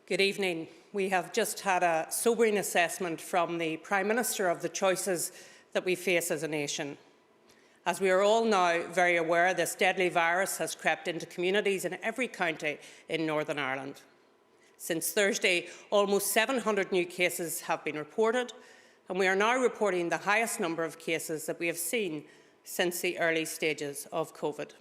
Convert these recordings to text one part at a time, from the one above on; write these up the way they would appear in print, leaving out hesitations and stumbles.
Good evening. We have just had a sobering assessment from the Prime Minister of the choices that we face as a nation. As we are all now very aware, this deadly virus has crept into communities in every county in Northern Ireland. Since Thursday, almost 700 new cases have been reported, and we are now reporting the highest number of cases that we have seen since the early stages of COVID.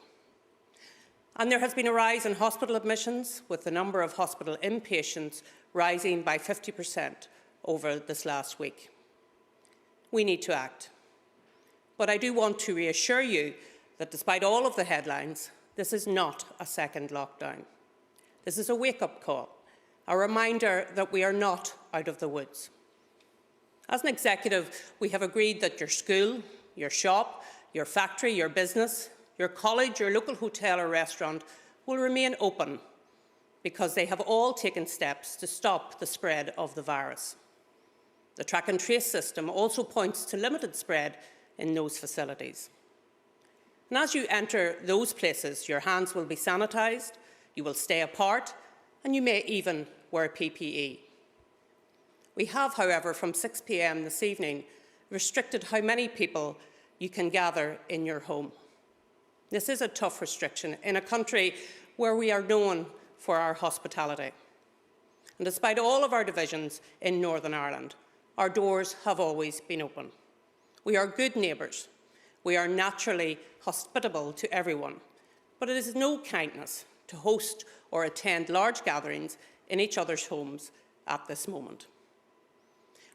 And there has been a rise in hospital admissions, with the number of hospital inpatients rising by 50% over this last week. We need to act. But I do want to reassure you that despite all of the headlines, this is not a second lockdown. This is a wake-up call, a reminder that we are not out of the woods. As an executive, we have agreed that your school, your shop, your factory, your business, your college, your local hotel or restaurant will remain open because they have all taken steps to stop the spread of the virus. The track and trace system also points to limited spread in those facilities. And as you enter those places, your hands will be sanitised, you will stay apart, and you may even wear PPE. We have, however, from 6 p.m. this evening, restricted how many people you can gather in your home. This is a tough restriction in a country where we are known for our hospitality. And despite all of our divisions in Northern Ireland, our doors have always been open. We are good neighbours. We are naturally hospitable to everyone. But it is no kindness to host or attend large gatherings in each other's homes at this moment.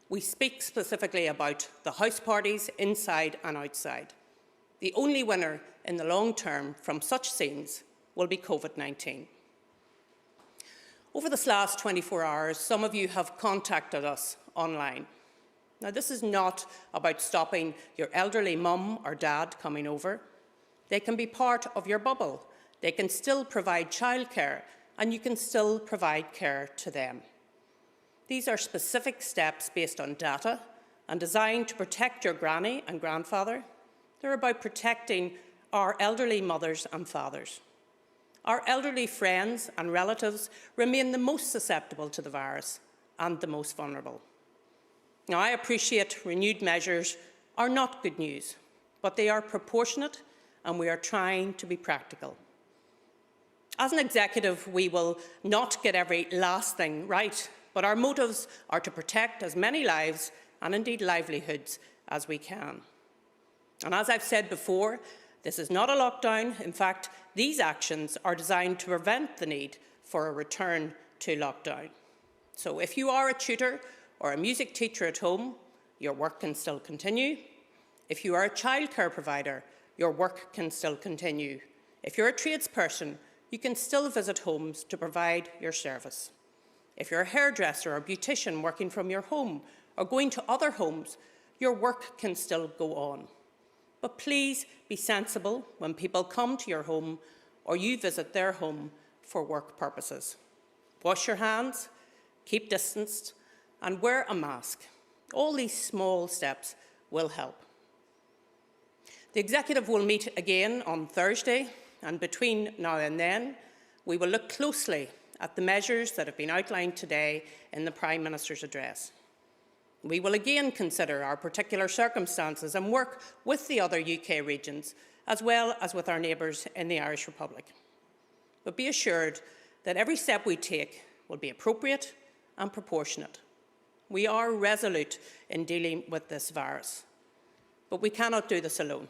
We speak specifically about the house parties inside and outside. The only winner in the long term from such scenes will be COVID-19. Over this last 24 hours, some of you have contacted us online. Now, this is not about stopping your elderly mum or dad coming over. They can be part of your bubble. They can still provide childcare, and you can still provide care to them. These are specific steps based on data and designed to protect your granny and grandfather. They're about protecting our elderly mothers and fathers. Our elderly friends and relatives remain the most susceptible to the virus and the most vulnerable. Now, I appreciate renewed measures are not good news, but they are proportionate and we are trying to be practical. As an executive, we will not get every last thing right, but our motives are to protect as many lives and indeed livelihoods as we can. And as I've said before, this is not a lockdown. In fact, these actions are designed to prevent the need for a return to lockdown. So if you are a tutor or a music teacher at home, your work can still continue. If you are a childcare provider, your work can still continue. If you're a tradesperson, you can still visit homes to provide your service. If you're a hairdresser or beautician working from your home or going to other homes, your work can still go on. But please be sensible when people come to your home or you visit their home for work purposes. Wash your hands, keep distanced, and wear a mask. All these small steps will help. The Executive will meet again on Thursday, and between now and then, we will look closely at the measures that have been outlined today in the Prime Minister's address. We will again consider our particular circumstances and work with the other UK regions, as well as with our neighbours in the Irish Republic. But be assured that every step we take will be appropriate and proportionate. We are resolute in dealing with this virus, but we cannot do this alone.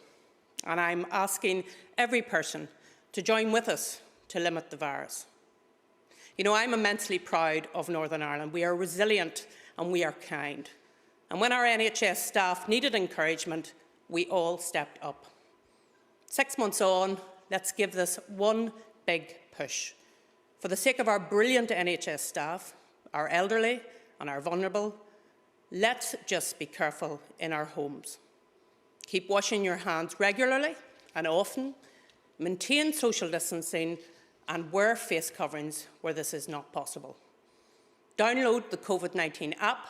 And I'm asking every person to join with us to limit the virus. You know, I'm immensely proud of Northern Ireland. We are resilient and we are kind. And when our NHS staff needed encouragement, we all stepped up. 6 months on, let's give this one big push. For the sake of our brilliant NHS staff, our elderly and our vulnerable, let's just be careful in our homes. Keep washing your hands regularly and often, maintain social distancing and wear face coverings where this is not possible. Download the COVID-19 app,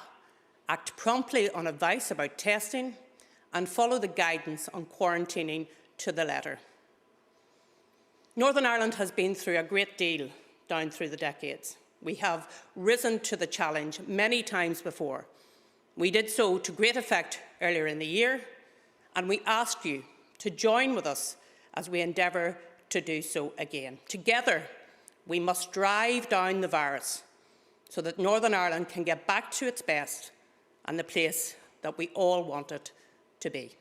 act promptly on advice about testing, and follow the guidance on quarantining to the letter. Northern Ireland has been through a great deal down through the decades. We have risen to the challenge many times before. We did so to great effect earlier in the year, and we ask you to join with us as we endeavour to do so again. Together, we must drive down the virus so that Northern Ireland can get back to its best and the place that we all want it to be.